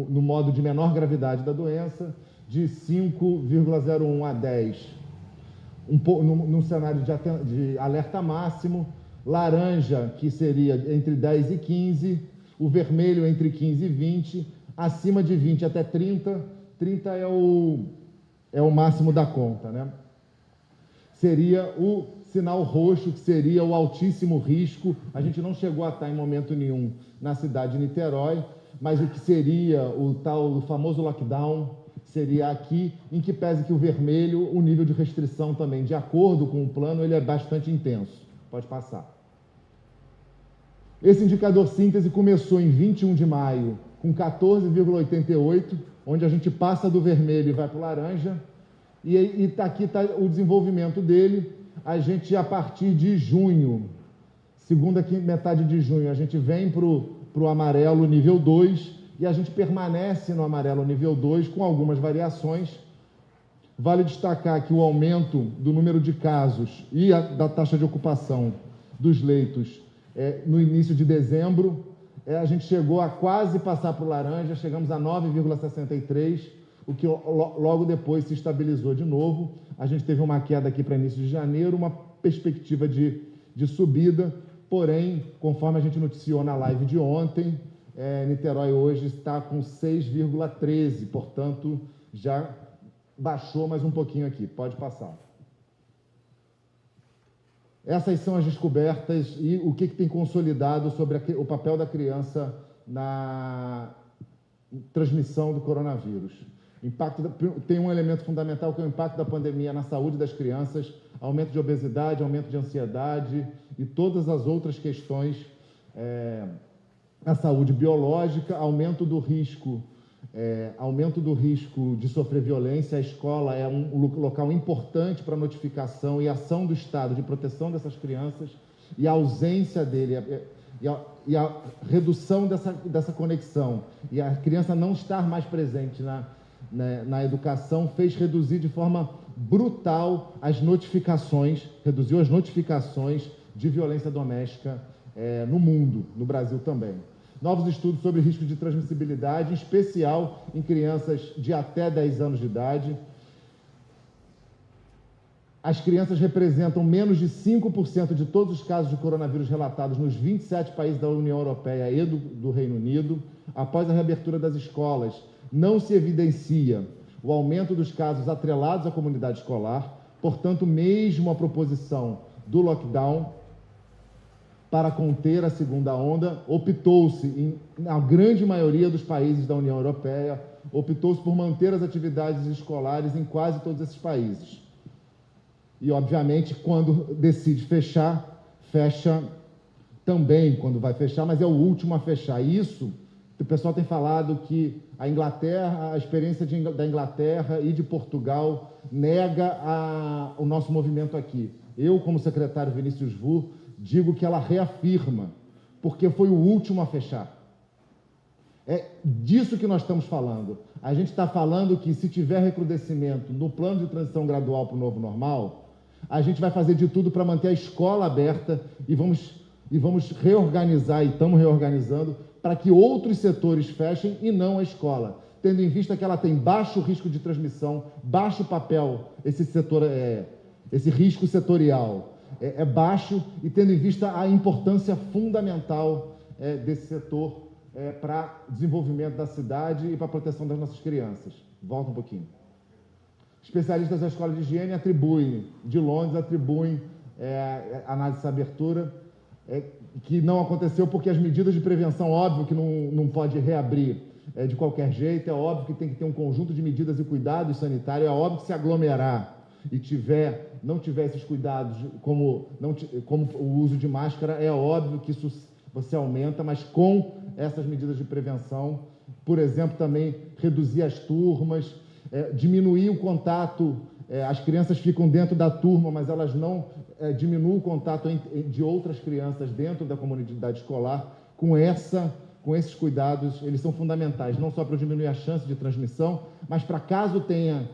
modo de menor gravidade da doença, de 5,01 a 10, num cenário de alerta máximo, laranja, que seria entre 10 e 15, o vermelho entre 15 e 20, acima de 20 até 30, 30 é o máximo da conta, né? Seria o sinal roxo, que seria o altíssimo risco. A gente não chegou a estar em momento nenhum na cidade de Niterói, mas o que seria o famoso lockdown seria aqui, em que pese que o vermelho, o nível de restrição também, de acordo com o plano, ele é bastante intenso. Pode passar. Esse indicador síntese começou em 21 de maio, com 14,88, onde a gente passa do vermelho e vai para o laranja, e aqui está o desenvolvimento dele. A gente, a partir de junho, segunda metade de junho, a gente vem para o amarelo nível 2, e a gente permanece no amarelo nível 2 com algumas variações. Vale destacar que o aumento do número de casos e da taxa de ocupação dos leitos no início de dezembro, a gente chegou a quase passar para o laranja, chegamos a 9,63, o que logo depois se estabilizou de novo. A gente teve uma queda aqui para início de janeiro, uma perspectiva de subida, porém, conforme a gente noticiou na live de ontem, Niterói hoje está com 6,13, portanto, já baixou mais um pouquinho aqui. Pode passar. Essas são as descobertas e o que tem consolidado sobre o papel da criança na transmissão do coronavírus. Tem um elemento fundamental que é o impacto da pandemia na saúde das crianças, aumento de obesidade, aumento de ansiedade e todas as outras questões na saúde biológica, aumento do risco de sofrer violência. A escola é um local importante para notificação e ação do Estado de proteção dessas crianças, e a ausência dele e a redução dessa conexão e a criança não estar mais presente na educação fez reduzir de forma brutal reduziu as notificações de violência doméstica no mundo, no Brasil também. Novos estudos sobre risco de transmissibilidade, em especial em crianças de até 10 anos de idade. As crianças representam menos de 5% de todos os casos de coronavírus relatados nos 27 países da União Europeia e do Reino Unido. Após a reabertura das escolas, não se evidencia o aumento dos casos atrelados à comunidade escolar. Portanto, mesmo a proposição do lockdown para conter a segunda onda, optou-se, na grande maioria dos países da União Europeia, optou-se por manter as atividades escolares em quase todos esses países. E, obviamente, quando decide fechar, fecha também quando vai fechar, mas é o último a fechar. Isso, o pessoal tem falado que a Inglaterra, a experiência da Inglaterra e de Portugal nega o nosso movimento aqui. Eu, como secretário Vinícius Vu, digo que ela reafirma, porque foi o último a fechar. É disso que nós estamos falando. A gente está falando que, se tiver recrudescimento no plano de transição gradual para o novo normal, a gente vai fazer de tudo para manter a escola aberta e vamos reorganizar, e estamos reorganizando, para que outros setores fechem e não a escola, tendo em vista que ela tem baixo risco de transmissão, baixo papel, esse risco setorial é baixo, e tendo em vista a importância fundamental desse setor para o desenvolvimento da cidade e para a proteção das nossas crianças. Volta um pouquinho. Especialistas da Escola de Higiene de Londres atribuem análise dessa abertura, que não aconteceu porque as medidas de prevenção, óbvio que não pode reabrir de qualquer jeito, é óbvio que tem que ter um conjunto de medidas e cuidados sanitários, é óbvio que se aglomerar e não tiver esses cuidados, como o uso de máscara, é óbvio que isso você aumenta, mas com essas medidas de prevenção, por exemplo, também reduzir as turmas, diminuir o contato, as crianças ficam dentro da turma, mas elas não diminuem o contato de outras crianças dentro da comunidade escolar. Com esses cuidados, eles são fundamentais, não só para diminuir a chance de transmissão, mas para caso tenha,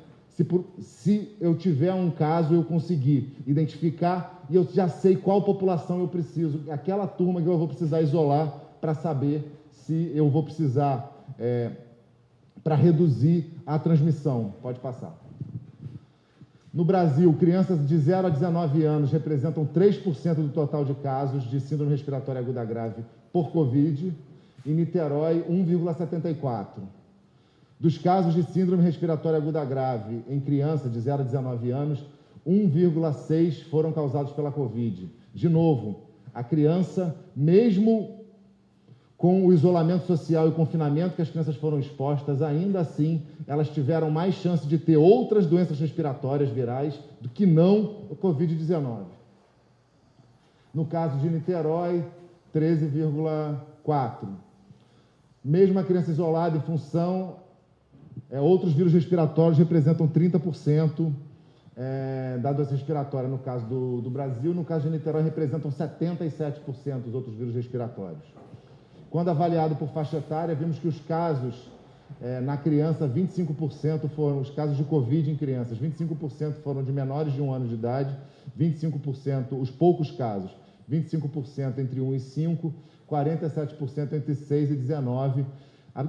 se eu tiver um caso, eu conseguir identificar e eu já sei qual população eu preciso, aquela turma que eu vou precisar isolar para saber se eu vou precisar, para reduzir a transmissão. Pode passar. No Brasil, crianças de 0 a 19 anos representam 3% do total de casos de síndrome respiratória aguda grave por Covid. Em Niterói, 1,74%. Dos casos de síndrome respiratória aguda grave em crianças de 0 a 19 anos, 1,6% foram causados pela Covid. De novo, a criança, mesmo com o isolamento social e o confinamento que as crianças foram expostas, ainda assim, elas tiveram mais chance de ter outras doenças respiratórias virais do que não o Covid-19. No caso de Niterói, 13,4%. Mesmo a criança isolada em função, outros vírus respiratórios representam 30% da doença respiratória, no caso do Brasil. No caso de Niterói, representam 77% dos outros vírus respiratórios. Quando avaliado por faixa etária, vimos que os casos na criança, 25% foram os casos de Covid em crianças, 25% foram de menores de 1 ano de idade, 25%, os poucos casos, 25% entre 1 e 5, 47% entre 6 e 19.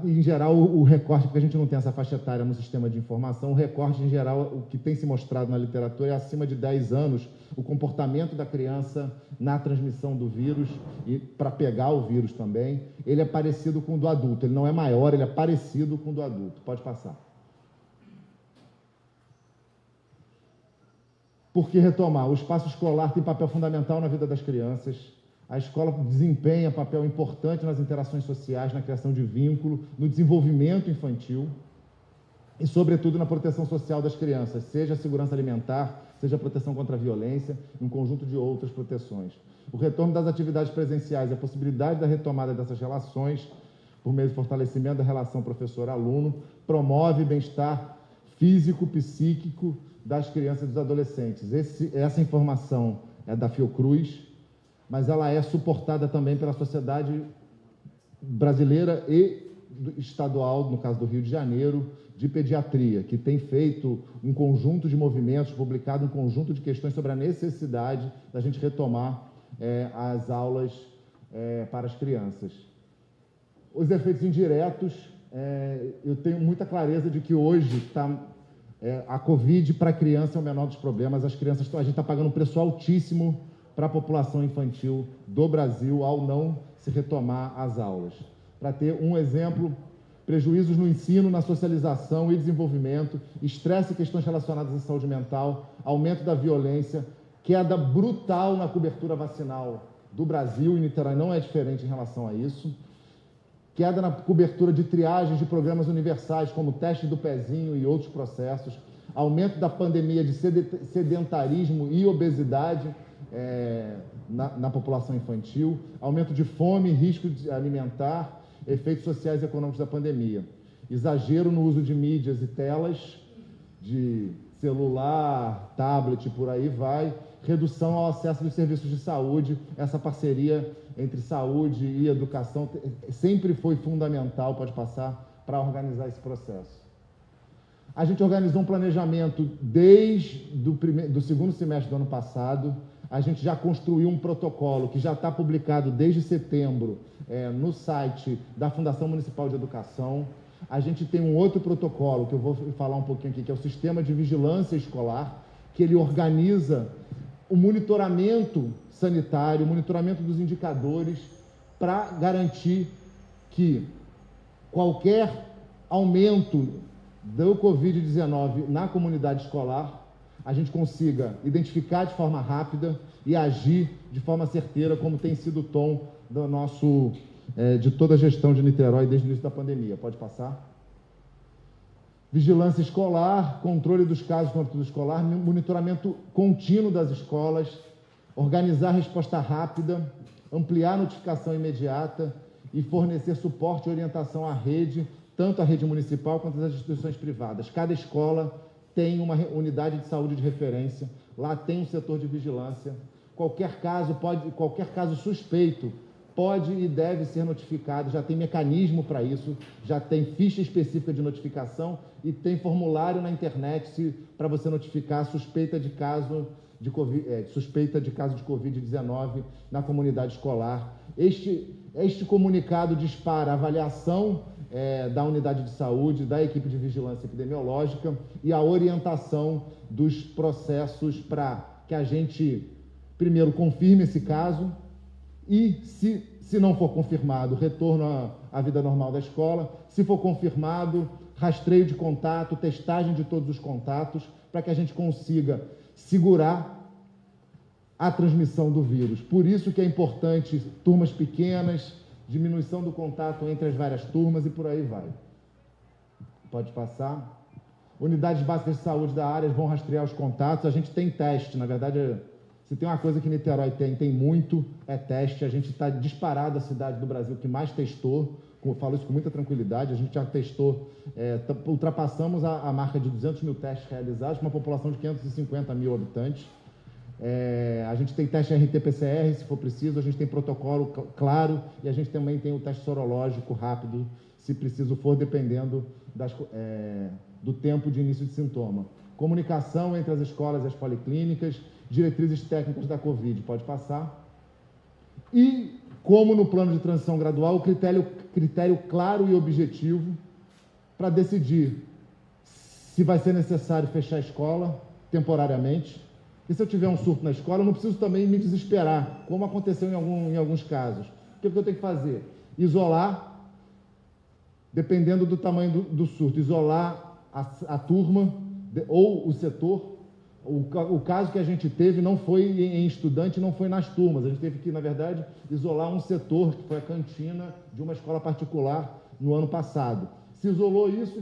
Em geral, o recorte, porque a gente não tem essa faixa etária no sistema de informação, o recorte, em geral, o que tem se mostrado na literatura é acima de 10 anos, o comportamento da criança na transmissão do vírus, e para pegar o vírus também, ele é parecido com o do adulto. Ele não é maior, ele é parecido com o do adulto. Pode passar. Por que retomar? O espaço escolar tem papel fundamental na vida das crianças. A escola desempenha papel importante nas interações sociais, na criação de vínculo, no desenvolvimento infantil e, sobretudo, na proteção social das crianças, seja a segurança alimentar, seja a proteção contra a violência e um conjunto de outras proteções. O retorno das atividades presenciais e a possibilidade da retomada dessas relações, por meio do fortalecimento da relação professor-aluno, promove bem-estar físico, psíquico das crianças e dos adolescentes. Essa informação é da Fiocruz, mas ela é suportada também pela sociedade brasileira e estadual, no caso do Rio de Janeiro, de pediatria, que tem feito um conjunto de movimentos, publicado um conjunto de questões sobre a necessidade da gente retomar as aulas para as crianças. Os efeitos indiretos, eu tenho muita clareza de que hoje A Covid para a criança é o menor dos problemas. As crianças, a gente está pagando um preço altíssimo para a população infantil do Brasil ao não se retomar as aulas. Para ter um exemplo, prejuízos no ensino, na socialização e desenvolvimento, estresse e questões relacionadas à saúde mental, aumento da violência, queda brutal na cobertura vacinal do Brasil, e Niterói não é diferente em relação a isso, queda na cobertura de triagens de programas universais, como o teste do pezinho e outros processos, aumento da pandemia de sedentarismo e obesidade na população infantil, aumento de fome, risco alimentar, efeitos sociais e econômicos da pandemia, exagero no uso de mídias e telas, de celular, tablet, por aí vai, redução ao acesso dos serviços de saúde. Essa parceria entre saúde e educação sempre foi fundamental, pode passar, para organizar esse processo. A gente organizou um planejamento desde do segundo semestre do ano passado. A gente já construiu um protocolo que já está publicado desde setembro no site da Fundação Municipal de Educação. A gente tem um outro protocolo, que eu vou falar um pouquinho aqui, que é o Sistema de Vigilância Escolar, que ele organiza o monitoramento sanitário, o monitoramento dos indicadores, para garantir que qualquer aumento do Covid-19 na comunidade escolar, a gente consiga identificar de forma rápida e agir de forma certeira, como tem sido o tom do de toda a gestão de Niterói desde o início da pandemia. Pode passar. Vigilância escolar, controle dos casos no âmbito escolar, monitoramento contínuo das escolas, organizar resposta rápida, ampliar a notificação imediata e fornecer suporte e orientação à rede, tanto a rede municipal quanto as instituições privadas. Cada escola tem uma unidade de saúde de referência, lá tem um setor de vigilância. Qualquer caso suspeito pode e deve ser notificado, já tem mecanismo para isso, já tem ficha específica de notificação e tem formulário na internet para você notificar suspeita de caso de Covid-19 na comunidade escolar. Este comunicado dispara a avaliação da unidade de saúde, da equipe de vigilância epidemiológica e a orientação dos processos para que a gente, primeiro, confirme esse caso e, se não for confirmado, retorno à vida normal da escola. Se for confirmado, rastreio de contato, testagem de todos os contatos, para que a gente consiga segurar a transmissão do vírus. Por isso que é importante turmas pequenas, diminuição do contato entre as várias turmas e por aí vai. Pode passar. Unidades básicas de saúde da área vão rastrear os contatos. A gente tem teste, na verdade, se tem uma coisa que Niterói tem muito, é teste. A gente está disparado a cidade do Brasil que mais testou. Eu falo isso com muita tranquilidade. A gente já testou, ultrapassamos a marca de 200 mil testes realizados, com uma população de 550 mil habitantes. A gente tem teste RT-PCR, se for preciso, a gente tem protocolo claro e a gente também tem o teste sorológico rápido, se preciso for, dependendo do tempo de início de sintoma. Comunicação entre as escolas e as policlínicas, diretrizes técnicas da Covid, pode passar. E, como no plano de transição gradual, o critério claro e objetivo para decidir se vai ser necessário fechar a escola temporariamente. E se eu tiver um surto na escola, eu não preciso também me desesperar, como aconteceu em alguns casos. O que eu tenho que fazer? Isolar, dependendo do tamanho do surto, isolar a turma ou o setor. O caso que a gente teve não foi em estudante, não foi nas turmas. A gente teve que, na verdade, isolar um setor, que foi a cantina de uma escola particular no ano passado. Se isolou isso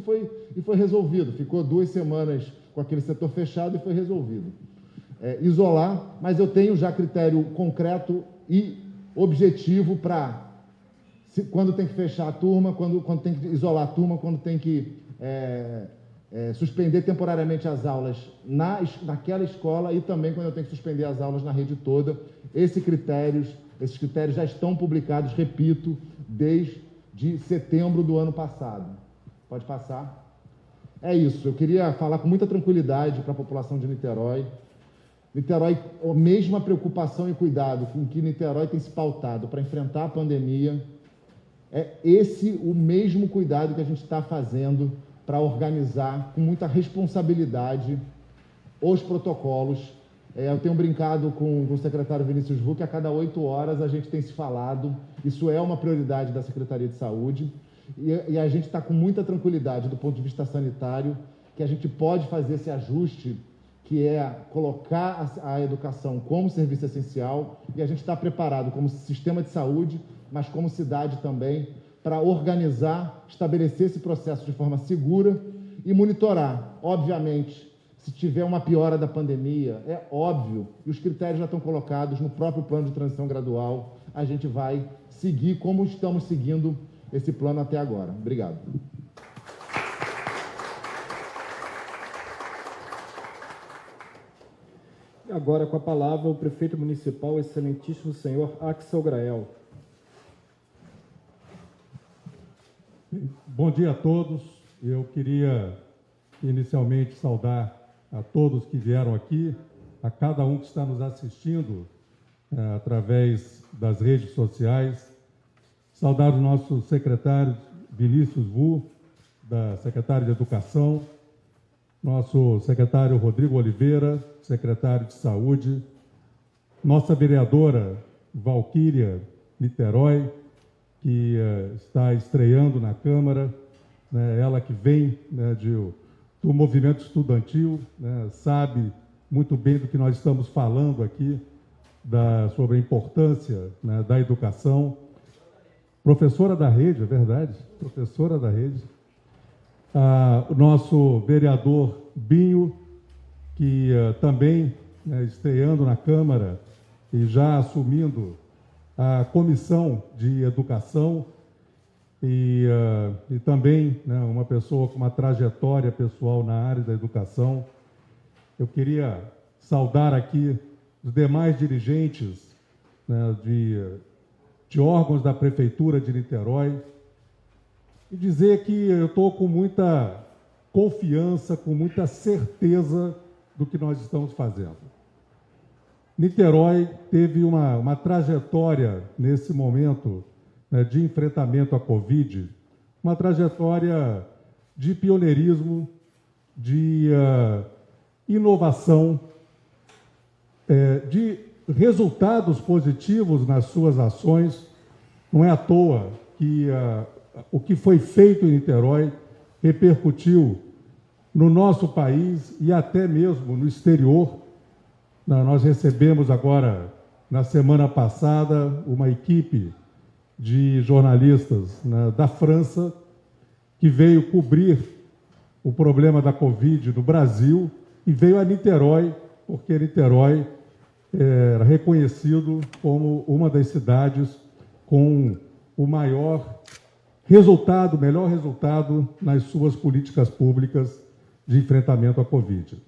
e foi resolvido. Ficou 2 semanas com aquele setor fechado e foi resolvido. Isolar, mas eu tenho já critério concreto e objetivo para quando tem que fechar a turma, quando tem que isolar a turma, quando tem que suspender temporariamente as aulas naquela escola e também quando eu tenho que suspender as aulas na rede toda. Esses critérios já estão publicados, repito, desde setembro do ano passado. Pode passar. É isso, eu queria falar com muita tranquilidade para a população de Niterói. Niterói, a mesma preocupação e cuidado com que Niterói tem se pautado para enfrentar a pandemia, é esse o mesmo cuidado que a gente está fazendo para organizar com muita responsabilidade os protocolos. Eu tenho brincado com o secretário Vinícius Vu que a cada 8 horas a gente tem se falado, isso é uma prioridade da Secretaria de Saúde, e a gente está com muita tranquilidade do ponto de vista sanitário, que a gente pode fazer esse ajuste, que é colocar a educação como serviço essencial, e a gente está preparado como sistema de saúde, mas como cidade também, para organizar, estabelecer esse processo de forma segura e monitorar. Obviamente, se tiver uma piora da pandemia, é óbvio, e os critérios já estão colocados no próprio plano de transição gradual, a gente vai seguir como estamos seguindo esse plano até agora. Obrigado. E agora, com a palavra, o prefeito municipal, excelentíssimo senhor Axel Grael. Bom dia a todos. Eu queria inicialmente saudar a todos que vieram aqui, a cada um que está nos assistindo através das redes sociais. Saudar o nosso secretário Vinícius Vu, da secretária de Educação, nosso secretário Rodrigo Oliveira, secretário de Saúde, nossa vereadora Valquíria Niterói, que está estreando na Câmara, né, ela que vem, né, do movimento estudantil, né, sabe muito bem do que nós estamos falando aqui, sobre a importância, né, da educação. Professora da rede, é verdade, professora da rede. O nosso vereador Binho, que também, né, estreando na Câmara e já assumindo a Comissão de Educação, e também, né, uma pessoa com uma trajetória pessoal na área da educação. Eu queria saudar aqui os demais dirigentes, né, de órgãos da Prefeitura de Niterói e dizer que eu estou com muita confiança, com muita certeza do que nós estamos fazendo. Niterói teve uma trajetória nesse momento, né, de enfrentamento à Covid, uma trajetória de pioneirismo, de inovação, de resultados positivos nas suas ações. Não é à toa que o que foi feito em Niterói repercutiu no nosso país e até mesmo no exterior. Nós recebemos agora, na semana passada, uma equipe de jornalistas, né, da França, que veio cobrir o problema da Covid no Brasil e veio a Niterói, porque Niterói era reconhecido como uma das cidades com o melhor resultado nas suas políticas públicas de enfrentamento à Covid.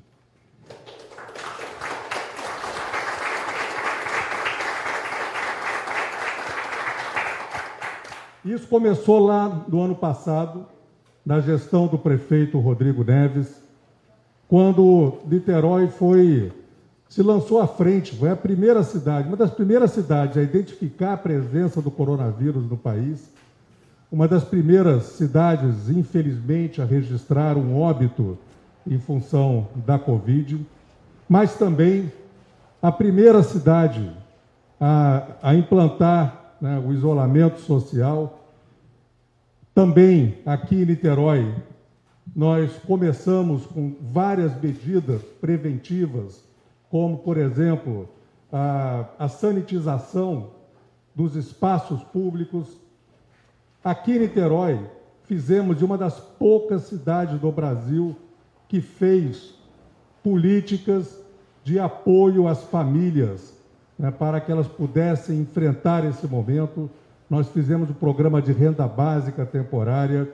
Isso começou lá no ano passado, na gestão do prefeito Rodrigo Neves, quando Niterói se lançou à frente, foi a primeira cidade, uma das primeiras cidades a identificar a presença do coronavírus no país, uma das primeiras cidades, infelizmente, a registrar um óbito em função da Covid, mas também a primeira cidade a implantar, né, o isolamento social. Também aqui em Niterói, nós começamos com várias medidas preventivas, como, por exemplo, a sanitização dos espaços públicos. Aqui em Niterói, fizemos de uma das poucas cidades do Brasil que fez políticas de apoio às famílias, né, para que elas pudessem enfrentar esse momento. Nós fizemos o programa de renda básica temporária,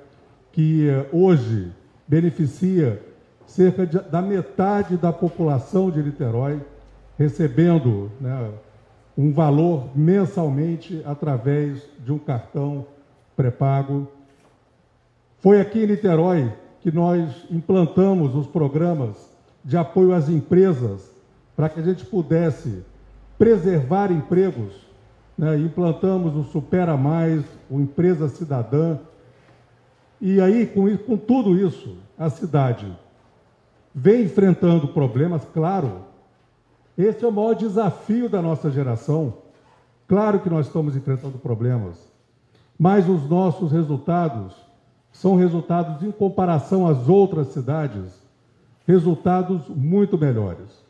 que hoje beneficia cerca da metade da população de Niterói, recebendo, né, um valor mensalmente através de um cartão pré-pago. Foi aqui em Niterói que nós implantamos os programas de apoio às empresas para que a gente pudesse preservar empregos, né? Implantamos o Supera Mais, o Empresa Cidadã, E aí, com tudo isso, a cidade vem enfrentando problemas, claro. Esse é o maior desafio da nossa geração. Claro que nós estamos enfrentando problemas, mas os nossos resultados são resultados, em comparação às outras cidades, resultados muito melhores.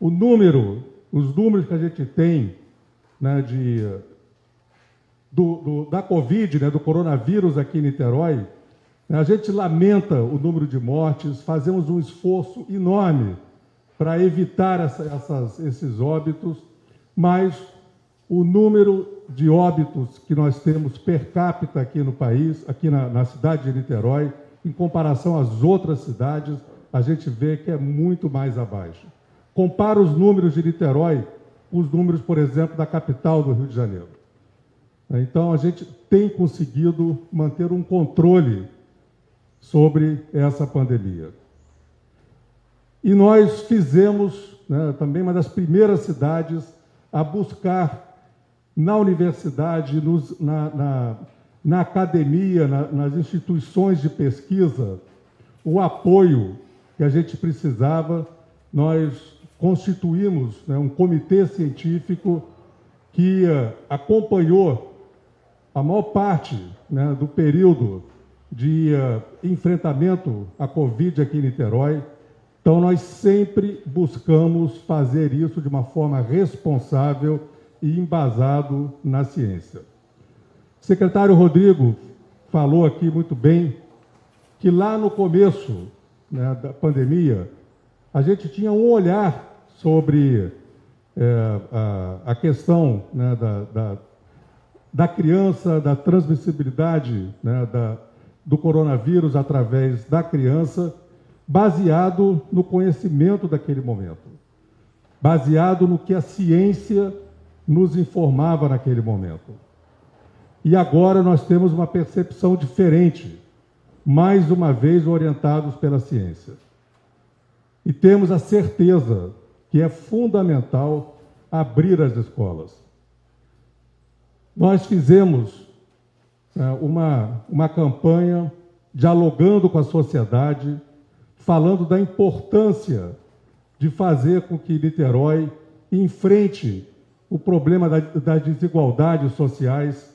Os números que a gente tem, né, da Covid, né, do coronavírus aqui em Niterói, a gente lamenta o número de mortes, fazemos um esforço enorme para evitar esses óbitos, mas o número de óbitos que nós temos per capita aqui no país, aqui na cidade de Niterói, em comparação às outras cidades, a gente vê que é muito mais abaixo. Compara os números de Niterói com os números, por exemplo, da capital do Rio de Janeiro. Então, a gente tem conseguido manter um controle sobre essa pandemia. E nós fizemos, né, também uma das primeiras cidades a buscar na universidade, na academia, nas instituições de pesquisa, o apoio que a gente precisava. Nós constituímos, né, um comitê científico que acompanhou a maior parte, né, do período de enfrentamento à Covid aqui em Niterói. Então, nós sempre buscamos fazer isso de uma forma responsável e embasado na ciência. O secretário Rodrigo falou aqui muito bem que lá no começo, né, da pandemia, a gente tinha um olhar sobre a questão, né, da criança, da transmissibilidade, né, do coronavírus através da criança, baseado no conhecimento daquele momento, baseado no que a ciência nos informava naquele momento. E agora nós temos uma percepção diferente, mais uma vez orientados pela ciência. E temos a certeza que é fundamental abrir as escolas. Nós fizemos uma campanha dialogando com a sociedade, falando da importância de fazer com que Niterói enfrente o problema das desigualdades sociais,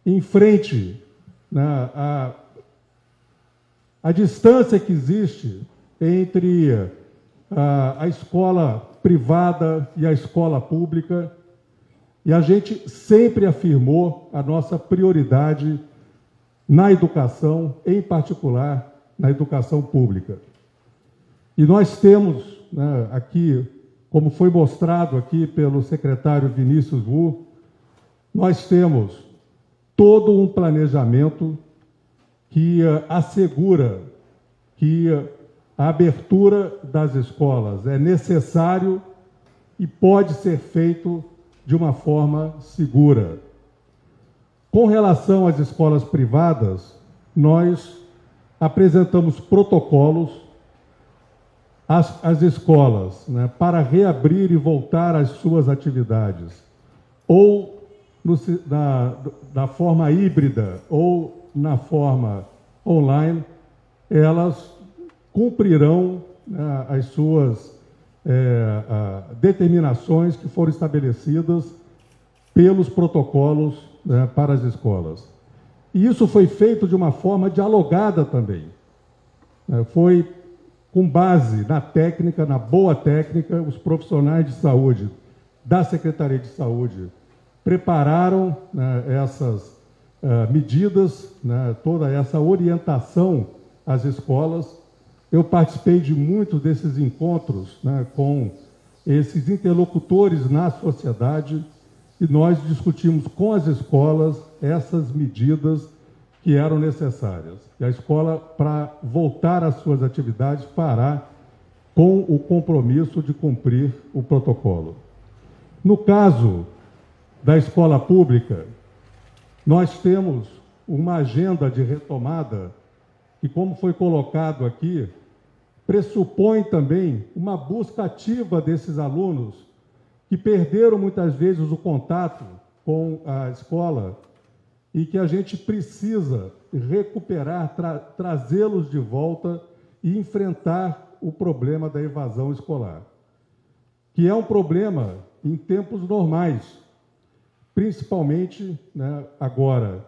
enfrente, né, a distância que existe entre a escola privada e a escola pública, e a gente sempre afirmou a nossa prioridade na educação, em particular na educação pública. E nós temos, né, aqui, como foi mostrado aqui pelo secretário Vinícius Wu, nós temos todo um planejamento que assegura que a abertura das escolas é necessário e pode ser feito de uma forma segura. Com relação às escolas privadas, nós apresentamos protocolos às escolas, né, para reabrir e voltar às suas atividades, ou da forma híbrida ou na forma online, elas cumprirão, né, as suas determinações que foram estabelecidas pelos protocolos, né, para as escolas. E isso foi feito de uma forma dialogada também. Foi com base na técnica, na boa técnica, os profissionais de saúde da Secretaria de Saúde prepararam, né, essas medidas, né, toda essa orientação às escolas. Eu participei de muitos desses encontros, né, com esses interlocutores na sociedade, e nós discutimos com as escolas essas medidas que eram necessárias. E a escola, para voltar às suas atividades, fará com o compromisso de cumprir o protocolo. No caso da escola pública, nós temos uma agenda de retomada que, como foi colocado aqui, pressupõe também uma busca ativa desses alunos que perderam muitas vezes o contato com a escola e que a gente precisa recuperar, trazê-los de volta e enfrentar o problema da evasão escolar, que é um problema em tempos normais, principalmente, né, agora,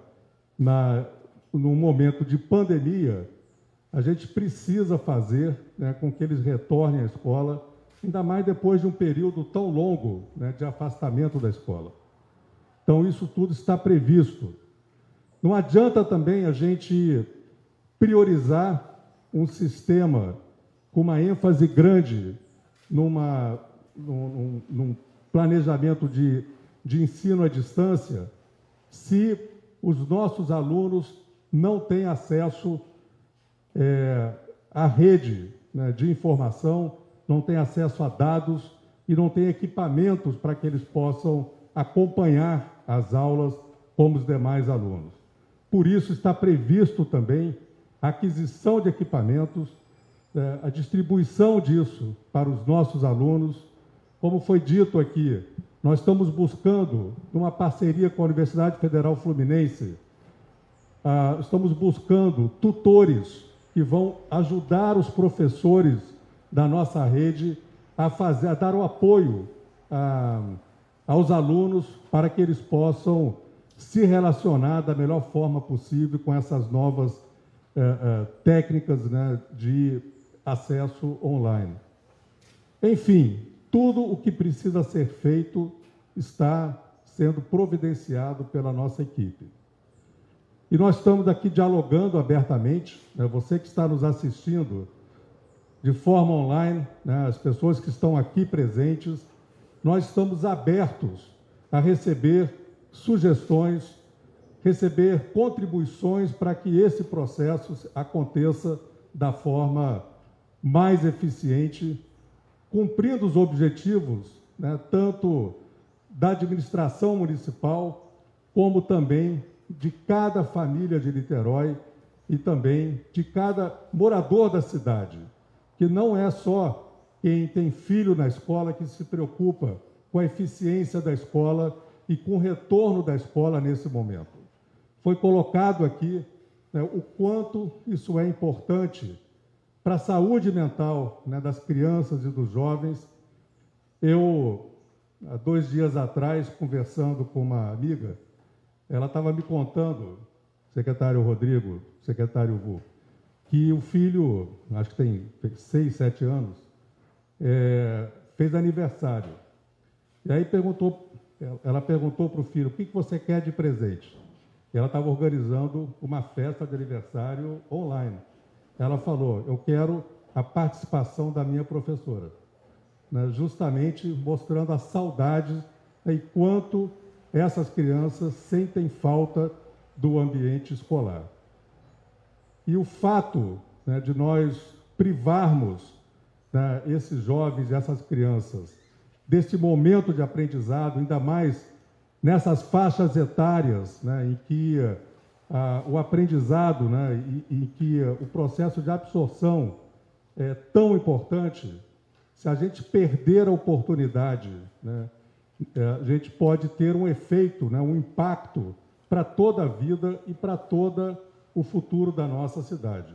no momento de pandemia. A gente precisa fazer, né, com que eles retornem à escola, ainda mais depois de um período tão longo, né, de afastamento da escola. Então, isso tudo está previsto. Não adianta também a gente priorizar um sistema com uma ênfase grande num planejamento de ensino à distância, se os nossos alunos não têm acesso à rede, né, de informação, não têm acesso a dados e não têm equipamentos para que eles possam acompanhar as aulas como os demais alunos. Por isso, está previsto também a aquisição de equipamentos, a distribuição disso para os nossos alunos. Como foi dito aqui, nós estamos buscando, numa parceria com a Universidade Federal Fluminense, estamos buscando tutores que vão ajudar os professores da nossa rede a dar o apoio aos alunos para que eles possam se relacionar da melhor forma possível com essas novas técnicas, né, de acesso online. Enfim, tudo o que precisa ser feito está sendo providenciado pela nossa equipe. E nós estamos aqui dialogando abertamente, né, você que está nos assistindo de forma online, né, as pessoas que estão aqui presentes, nós estamos abertos a receber sugestões, receber contribuições para que esse processo aconteça da forma mais eficiente, cumprindo os objetivos, né, tanto da administração municipal, como também de cada família de Niterói e também de cada morador da cidade, que não é só quem tem filho na escola que se preocupa com a eficiência da escola e com o retorno da escola nesse momento. Foi colocado aqui, né, o quanto isso é importante para a saúde mental, né, das crianças e dos jovens. Eu, há 2 dias atrás, conversando com uma amiga, ela estava me contando, secretário Rodrigo, secretário Vu, que o filho, acho que tem 6, 7 anos, fez aniversário. E aí ela perguntou para o filho, o que você quer de presente? E ela estava organizando uma festa de aniversário online. Ela falou, eu quero a participação da minha professora, né, justamente mostrando a saudade, né, e quanto essas crianças sentem falta do ambiente escolar. E o fato, né, de nós privarmos, né, esses jovens e essas crianças desse momento de aprendizado, ainda mais nessas faixas etárias, né, em que o aprendizado, né, em que o processo de absorção é tão importante, se a gente perder a oportunidade, né, a gente pode ter um efeito, né, um impacto para toda a vida e para todo o futuro da nossa cidade.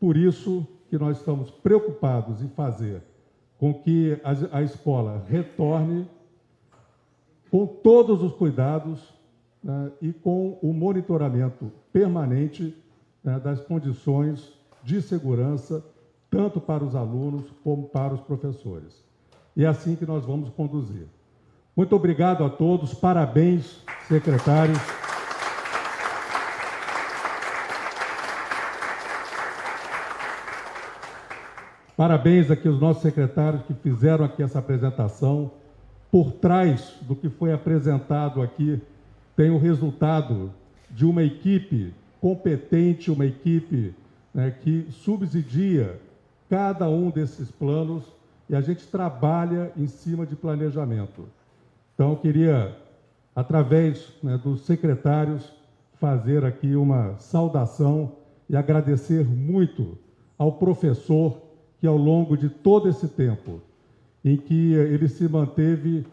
Por isso que nós estamos preocupados em fazer com que a escola retorne com todos os cuidados, né, e com o monitoramento permanente, né, das condições de segurança, tanto para os alunos como para os professores. E é assim que nós vamos conduzir. Muito obrigado a todos, parabéns, secretários. Parabéns aqui aos nossos secretários que fizeram aqui essa apresentação. Por trás do que foi apresentado aqui, tem o resultado de uma equipe competente, uma equipe, né, que subsidia cada um desses planos e a gente trabalha em cima de planejamento. Então, eu queria, através, né, dos secretários, fazer aqui uma saudação e agradecer muito ao professor que, ao longo de todo esse tempo, em que ele se manteve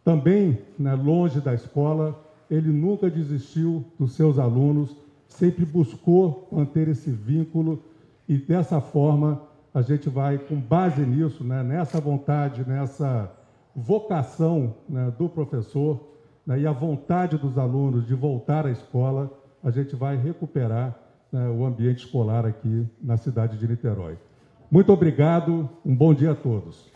também, né, longe da escola, ele nunca desistiu dos seus alunos, sempre buscou manter esse vínculo e, dessa forma, a gente vai, com base nisso, né, nessa vontade, nessa vocação, né, do professor, né, e a vontade dos alunos de voltar à escola, a gente vai recuperar, né, o ambiente escolar aqui na cidade de Niterói. Muito obrigado, um bom dia a todos.